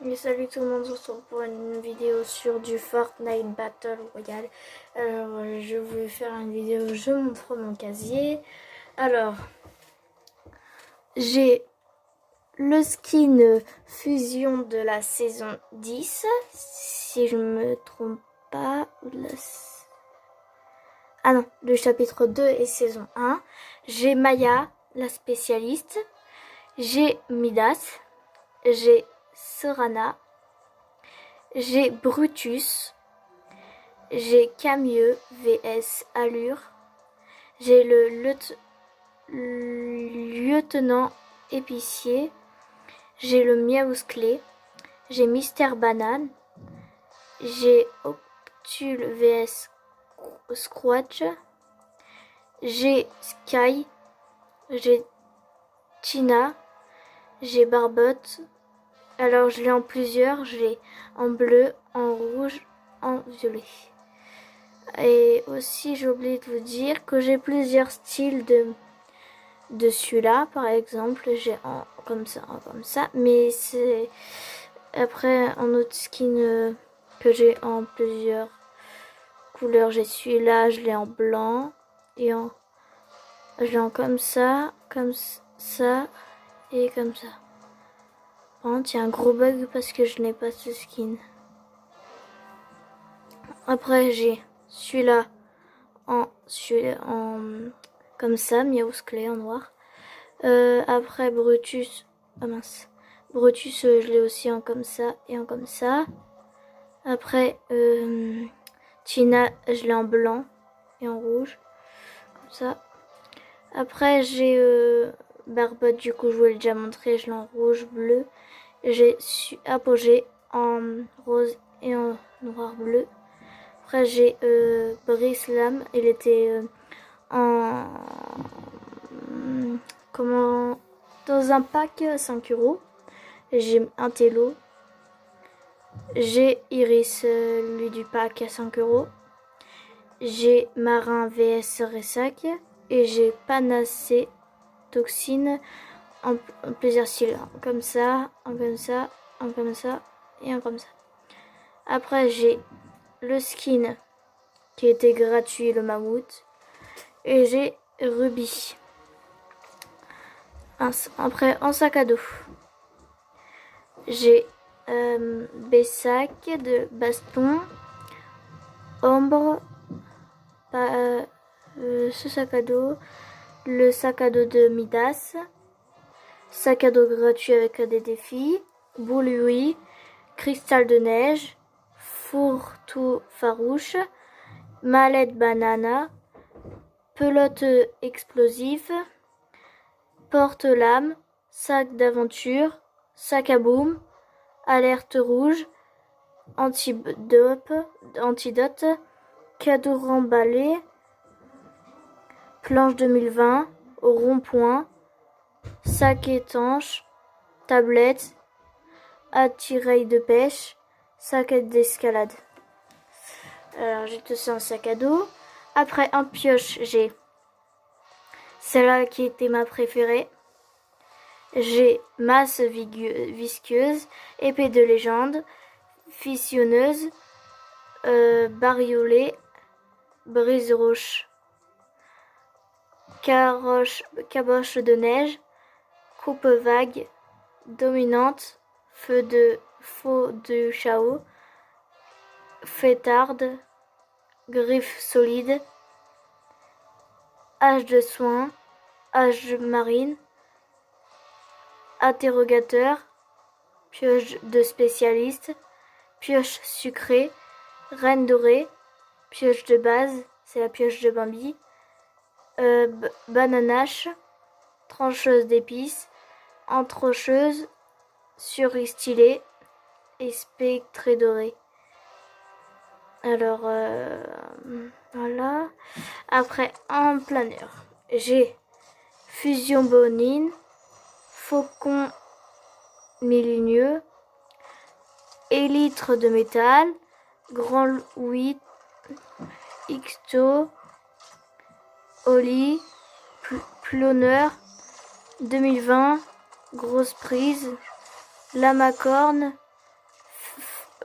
Et salut tout le monde, on se retrouve pour une vidéo sur du Fortnite Battle Royale. Alors, je voulais faire une vidéo, je montre mon casier. Alors, j'ai le skin fusion de la saison 10, si je me trompe pas. Ah non, le chapitre 2 et saison 1. J'ai Maya, la spécialiste. J'ai Midas. J'ai Sorana. J'ai Brutus, j'ai Camieux vs Allure, j'ai le lieutenant épicier, j'ai le Miaousclé, j'ai Mister Banane, j'ai Octul vs Squatch, j'ai Sky, j'ai Tina, j'ai Barbotte. Alors je l'ai en plusieurs, je l'ai en bleu, en rouge, en violet. Et aussi j'ai oublié de vous dire que j'ai plusieurs styles de celui-là. Par exemple j'ai en comme ça. Mais c'est après un autre skin que j'ai en plusieurs couleurs. J'ai celui-là, je l'ai en blanc et je l'ai en comme ça et comme ça. Par contre, il y a un gros bug parce que je n'ai pas ce skin. Après, j'ai celui-là en comme ça, Miaousclé en noir. Après, Brutus, ah mince, Brutus, je l'ai aussi en comme ça et en comme ça. Après, Tina, je l'ai en blanc et en rouge, comme ça. Après, j'ai Barbotte, du coup, je vous l'ai déjà montré, je l'ai en rouge, bleu. J'ai Apogée en rose et en noir bleu. Après j'ai Brislam, il était en comment dans un pack 5 €. J'ai un télo. J'ai Iris, lui du pack à 5 €. J'ai Marin vs Ressac et j'ai Panacée Toxine en plusieurs styles, comme ça, comme ça, comme ça et comme ça. Après j'ai le skin qui était gratuit, le mammouth, et j'ai Ruby. Après en sac à dos, j'ai Bessac de baston, ombre, ce sac à dos, le sac à dos de Midas, sac à dos gratuit avec des défis, Boului, cristal de neige, four tout farouche, mallette banana, pelote explosive, porte-lame, sac d'aventure, sac à boum, alerte rouge, antidote, cadeau remballé, planche 2020, rond-point, sac étanche, tablette, attirail de pêche, sac d'escalade. Alors j'ai tout ça en sac à dos. Après en pioche, j'ai celle-là qui était ma préférée. J'ai masse visqueuse, épée de légende, fissionneuse, bariolée, brise-roche, caboche de neige, coupe vague, dominante, faux de chao, fêtarde, griffe solide, hache de soin, hache marine, interrogateur, pioche de spécialiste, pioche sucrée, reine dorée, pioche de base, c'est la pioche de Bambi, bananache, trancheuse d'épices, entrocheuse, surestylée et spectrée dorée. Alors voilà. Après en planeur, j'ai fusion bonine, faucon miligneux, élytre de métal, grand Louis, Ixto, Oli, Ploneur, 2020, grosse prise, lamacorne,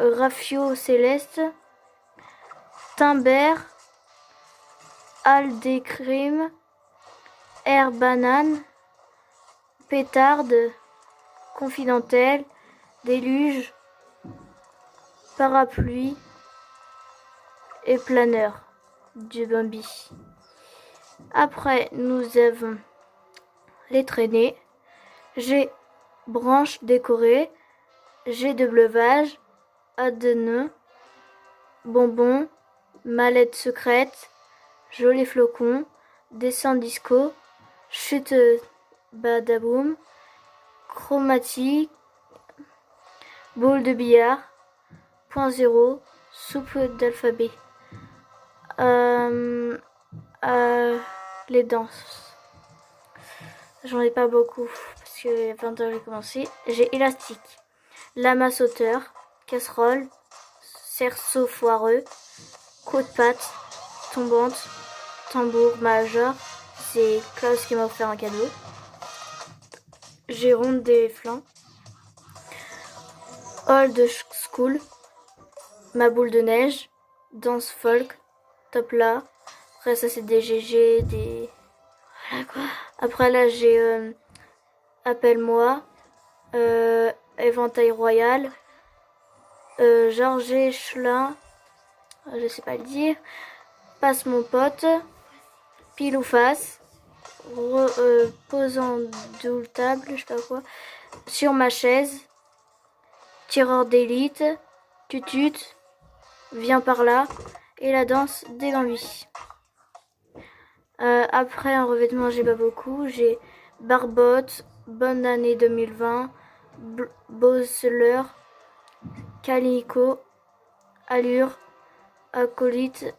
Rafio Céleste, Timber, Aldécrime, Air Banane, Pétarde, Confidentiel, Déluge, Parapluie et Planeur du Bambi. Après, nous avons les traînées. J'ai branches décorées, j'ai de bleuvage, adeneux, bonbons, mallette secrète, joli flocon, descend disco, chute badaboum, chromatique, boule de billard, point zéro, soupe d'alphabet. Les danses. J'en ai pas beaucoup parce que 20h j'ai commencé. J'ai élastique, lama sauteur, casserole, cerceau foireux, coup de patte, tombante, tambour majeur. C'est Klaus qui m'a offert un cadeau. J'ai ronde des flancs. Old school, ma boule de neige, danse folk, top là. Après ça c'est des GG, des... Voilà quoi. Après là j'ai Appelle-moi, Éventail Royal, Georges Chelin, je sais pas le dire, Passe mon pote, Pile ou face, Posant double table, je sais pas quoi, Sur ma chaise, Tireur d'élite, Tutut, Viens par là, et la danse des Bambis. Après un revêtement j'ai pas beaucoup, j'ai Barbotte, Bonne année 2020, Bosseler, Calico, Allure, Acolyte,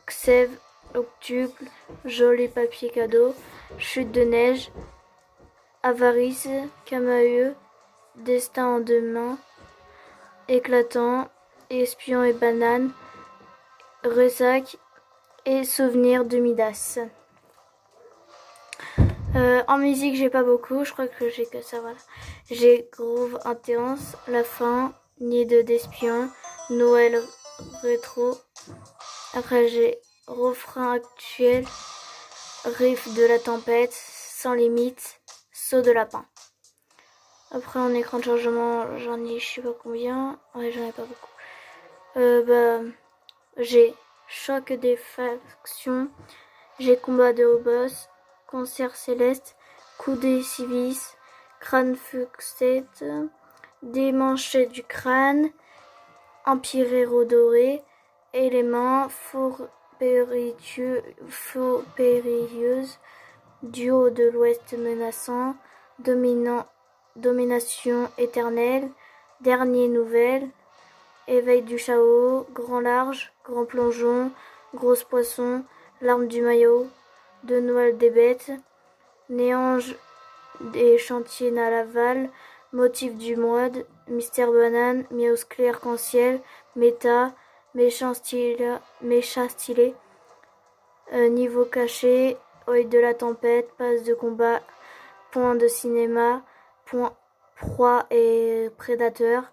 Xève, Octuple, Joli papier cadeau, Chute de neige, Avarice, Camailleux, Destin en deux mains, Éclatant, Espion et banane, Ressac et Souvenir de Midas. En musique j'ai pas beaucoup, je crois que j'ai que ça, voilà. J'ai Groove Intense, La Fin, Nid d'Espion, Noël Rétro. Après j'ai Refrain Actuel, Riff de la Tempête, Sans Limite, Saut de Lapin. Après en écran de chargement j'en ai je sais pas combien, ouais j'en ai pas beaucoup. J'ai Choc des factions, j'ai Combat de haut boss, Concert céleste, Coup des civis, Crâne fuxette, Démanché du crâne, Empire héros doré, Élément, Faux périlleuse, Duo de l'ouest menaçant, Domination éternelle, Dernier nouvelle, Éveil du Chaos, Grand large, Grand plongeon, Grosse poisson, L'arme du maillot, De Noël des bêtes, Néange des chantiers nalaval, Motif du mode, Mystère banane, Miaus clair arc-en-ciel, Méta, Méchat stylé, Niveau caché, Œil de la tempête, Passe de combat, Point de cinéma, Proie et prédateur,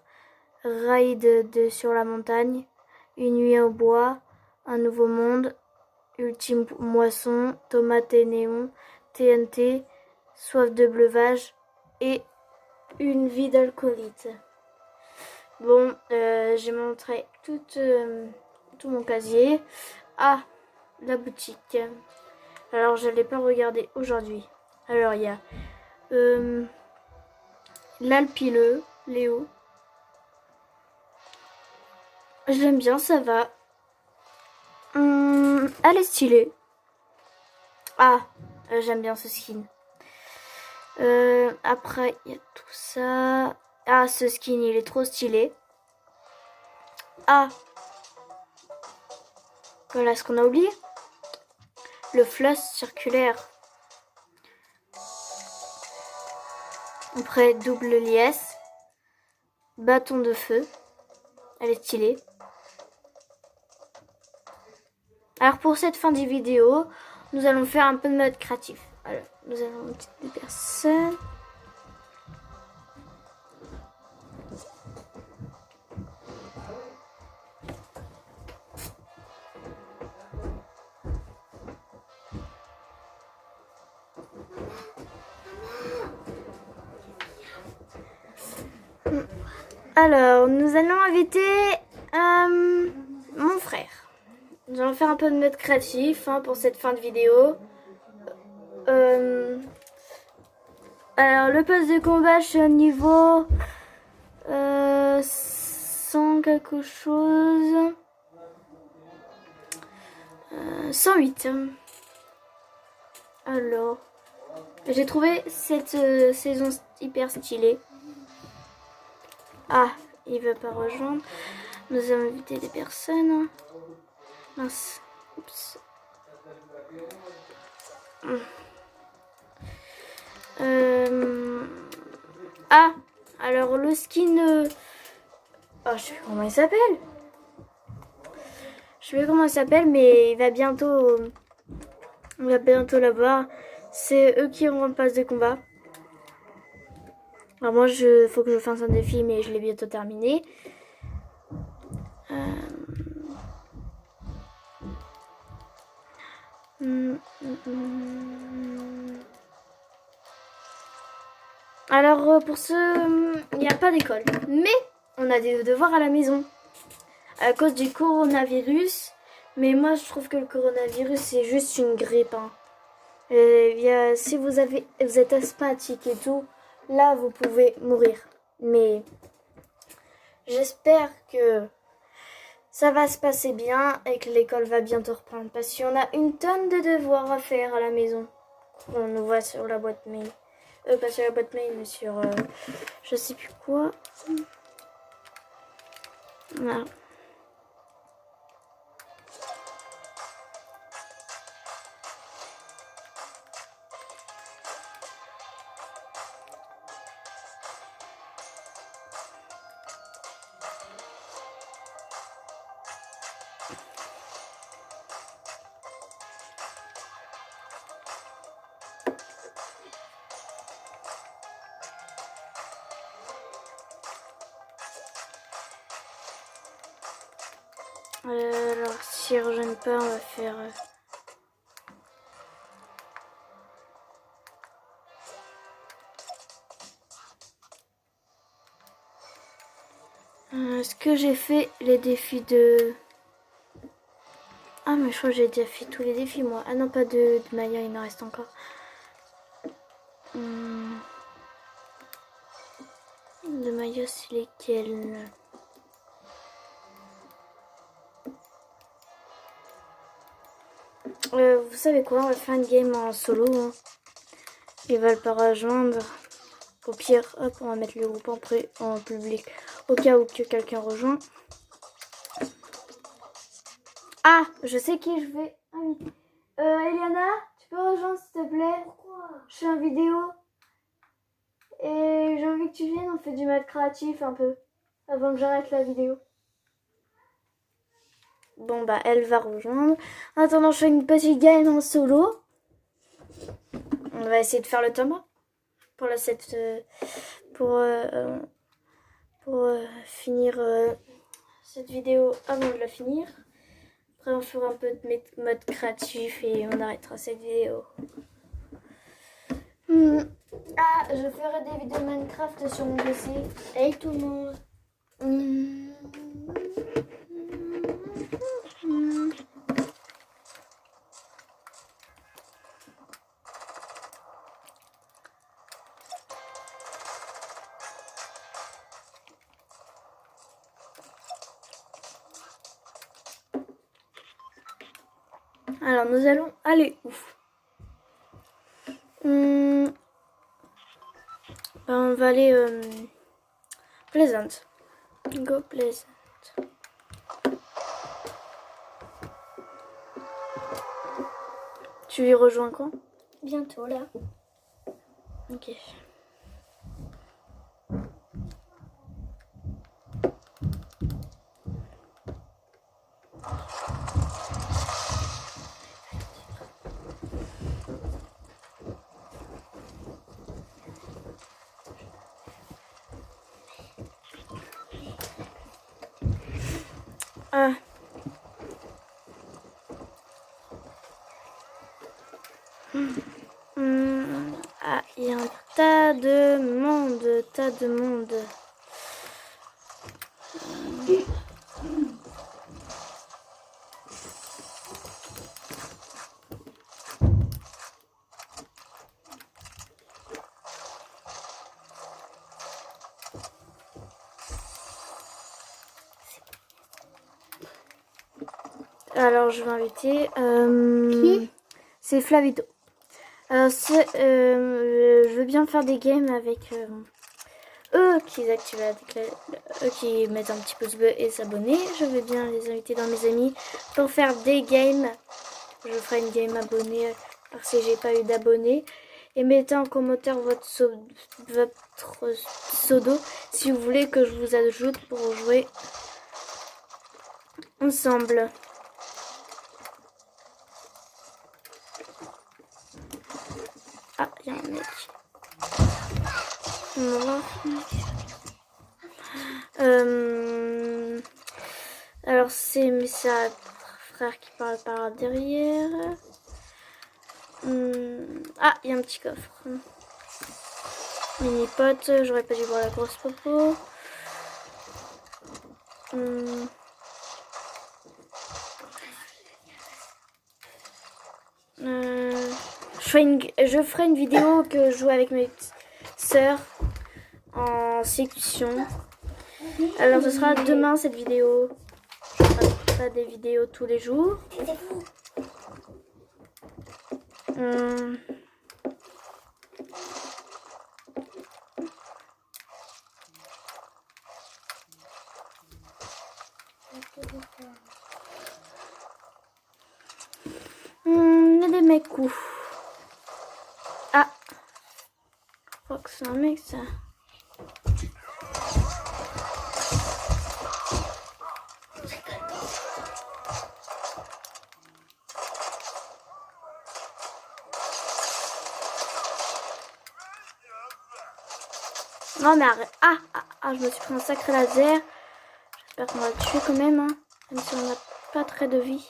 Raid sur la montagne, Une nuit au bois, Un nouveau monde, Ultime moisson, Tomate et néon, TNT, Soif de bleuvage et Une vie d'alcoolite. Bon, j'ai montré tout mon casier. Ah, la boutique. Alors, je ne l'ai pas regardé aujourd'hui. Alors, il y a l'Alpileux, Léo. Je l'aime bien, ça va. Elle est stylée. Ah, j'aime bien ce skin. Après, il y a tout ça. Ah, ce skin, il est trop stylé. Ah, voilà ce qu'on a oublié. Le floss circulaire. Après, double liesse. Bâton de feu. Elle est stylée. Alors pour cette fin de vidéo, nous allons faire un peu de mode créatif. Alors, nous avons une petite personne. Alors, nous allons inviter mon frère. Nous allons faire un peu de mode créatif pour cette fin de vidéo. Alors, le poste de combat, je suis au niveau 100 quelque chose. 108. Alors, j'ai trouvé cette saison hyper stylée. Ah, il veut pas rejoindre. Nous avons invité des personnes. Mince. Oups. Ah, alors le skin... Oh, je sais plus comment il s'appelle. Je sais plus comment il s'appelle, mais il va bientôt... On va bientôt l'avoir. C'est eux qui auront le pass de combat. Alors moi, faut que je fasse un défi, mais je l'ai bientôt terminé. Alors pour ce, il n'y a pas d'école, mais on a des devoirs à la maison à cause du coronavirus. Mais moi, je trouve que le coronavirus c'est juste une grippe. Si vous êtes asthmatique et tout, là vous pouvez mourir. Mais j'espère que ça va se passer bien et que l'école va bientôt reprendre. Parce qu'on a une tonne de devoirs à faire à la maison. On nous voit sur la boîte mail. Pas sur la boîte mail, mais sur je sais plus quoi. Voilà. Alors, s'ils ne rejoignent pas, on va faire... Est-ce que j'ai fait les défis de... Ah, mais je crois que j'ai déjà fait tous les défis, moi. Ah non, pas de Maya, il en reste encore. De Maya, c'est lesquels? Vous savez quoi, on va faire une game en solo. Ils veulent pas rejoindre. Au pire, hop, on va mettre le groupe en public au cas où que quelqu'un rejoint. Ah, je sais qui je vais inviter. Eliana, tu peux rejoindre s'il te plaît? Pourquoi? Je suis en vidéo. Et j'ai envie que tu viennes, on fait du mode créatif un peu. Avant que j'arrête la vidéo. Bon bah elle va rejoindre. En attendant, je fais une petite game en solo. On va essayer de faire le tome pour finir cette vidéo avant de la finir. Après on fera un peu de mode créatif et on arrêtera cette vidéo. Ah, je ferai des vidéos Minecraft sur mon PC. Hey tout le monde. Alors nous allons aller où? On va aller Pleasant. Go Pleasant. Tu y rejoins quand? Bientôt là. Ok. Ah. Ah, il y a un tas de monde. Alors je vais inviter Qui? c'est Flavito. Alors je veux bien faire des games avec eux qui activent eux qui mettent un petit pouce bleu et s'abonner. Je veux bien les inviter dans mes amis pour faire des games. Je ferai une game abonnée parce que j'ai pas eu d'abonnés. Et mettez en commentaire votre pseudo si vous voulez que je vous ajoute pour jouer ensemble. Ah, il y a un mec. Alors c'est mes frère qui parle par derrière. Ah, il y a un petit coffre. Mini pote, j'aurais pas dû voir la grosse popo. Je ferai une vidéo que je joue avec mes sœurs en sécution. Alors ce sera demain cette vidéo. Je ferai pas des vidéos tous les jours. Il y a des mecs où. Ah, je crois que c'est un mec ça. Non mais arrête. Je me suis pris un sacré laser. J'espère qu'on va le tuer quand même. Hein. Même si on n'a pas très de vie.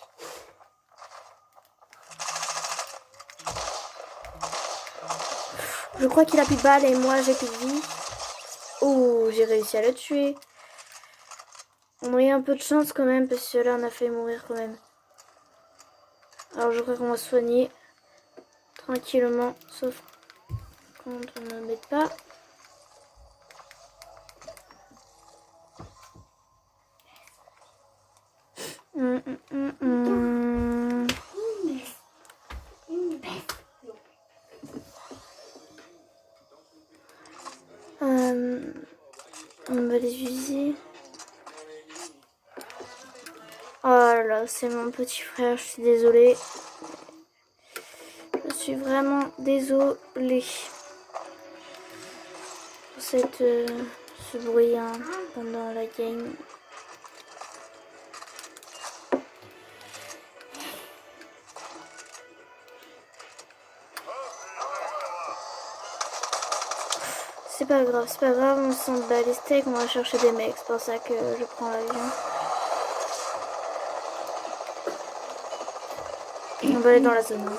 Je crois qu'il a plus de balles et moi j'ai plus de vie. Oh, j'ai réussi à le tuer. On a eu un peu de chance quand même parce que là on a fait mourir quand même. Alors je crois qu'on va soigner tranquillement. Sauf quand on ne met pas. On va les user. Oh là là, c'est mon petit frère, je suis désolée. Je suis vraiment désolée pour ce bruit hein, pendant la game. C'est pas grave, on s'en bat les steaks, on va chercher des mecs, c'est pour ça que je prends l'avion. On va aller dans la zone.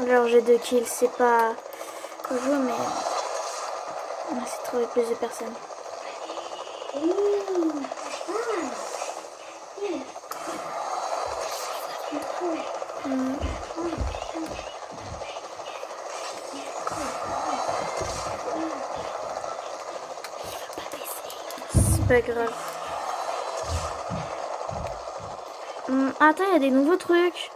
Alors j'ai 2 kills, c'est pas jouer mais on va essayer de trouver plus de personnes. C'est pas grave. Attends, il y a des nouveaux trucs.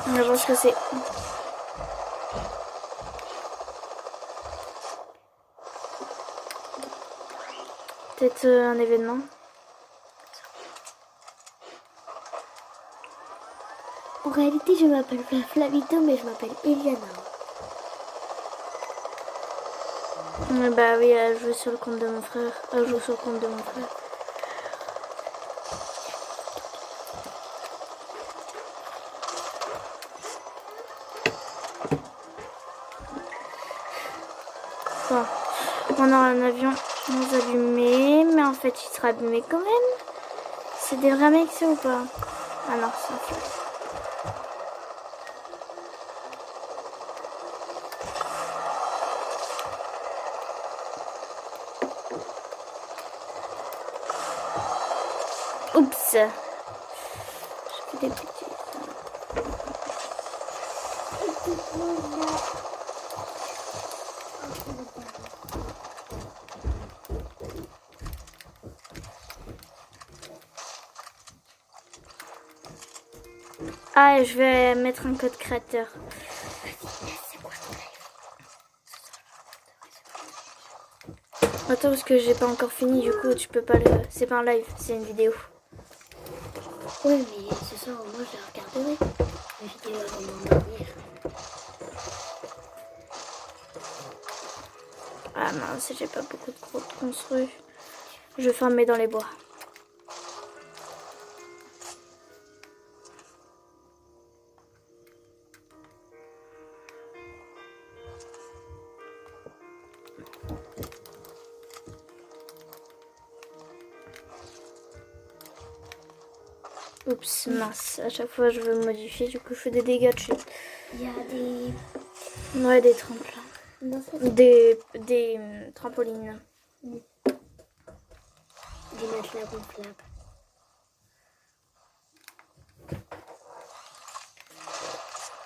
On va voir ce que c'est. Peut-être un événement. En réalité, je m'appelle Flavito, mais je m'appelle Eliana. Bah oui, elle joue sur le compte de mon frère. Elle joue sur le compte de mon frère. Bon, on aura un avion moins allumé, mais en fait il sera abîmé quand même. C'est des vrais mecs ça ou pas? Ah non, c'est un flip. Oups. Je fais des petits. Ah, et je vais mettre un code créateur. Attends, parce que j'ai pas encore fini, du coup, tu peux pas le... C'est pas un live, c'est une vidéo. Ouais, mais ce soir, au moins, je la regarderai. La vidéo avant de m'endormir. Ah mince, j'ai pas beaucoup de gros construits. Je vais fermer dans les bois. Oups, mince. À chaque fois, je veux modifier, du coup, je fais des dégâts de chute. Il y a des... Ouais, des tremplins. Non, ça, Des trampolines. des matelas gonflables.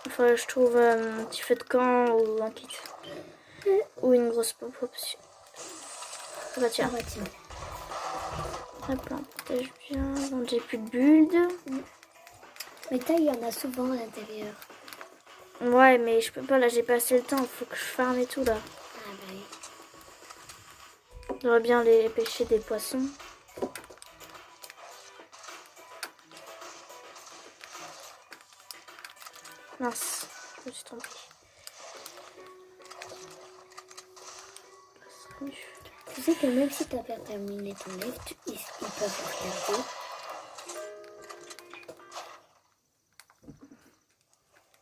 Enfin, je trouve un petit feu de camp ou un kit. Ou une grosse pop-up. Ah bah tiens. Ah bah tiens. Hop là, on protège bien. Donc j'ai plus de build. Mais ça, il y en a souvent à l'intérieur. Ouais, mais je peux pas, là j'ai pas assez le temps. Faut que je farme et tout là. Ah bah oui. J'aurais bien les pêcher des poissons. Mince, je me suis trompée. Tu sais que même si t'as pas terminé ton livre, ils peuvent regarder.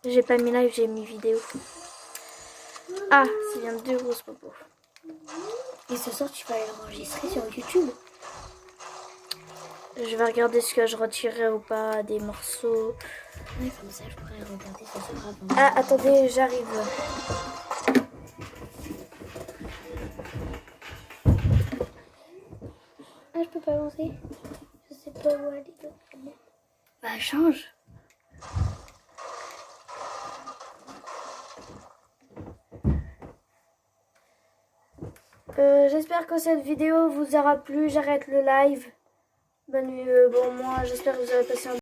J'ai pas mis live, j'ai mis vidéo. Ah, c'est bien 2 grosses popos. Et ce soir, tu vas l'enregistrer sur YouTube. Je vais regarder ce que je retirerai ou pas des morceaux. Ouais, comme ça, je pourrais regarder ce soir avant. Ah, attendez, j'arrive. Ah, je peux pas avancer. Je sais pas où aller. Bah, change. J'espère que cette vidéo vous aura plu. J'arrête le live. Bonne nuit. Bon, moi, j'espère que vous avez passé un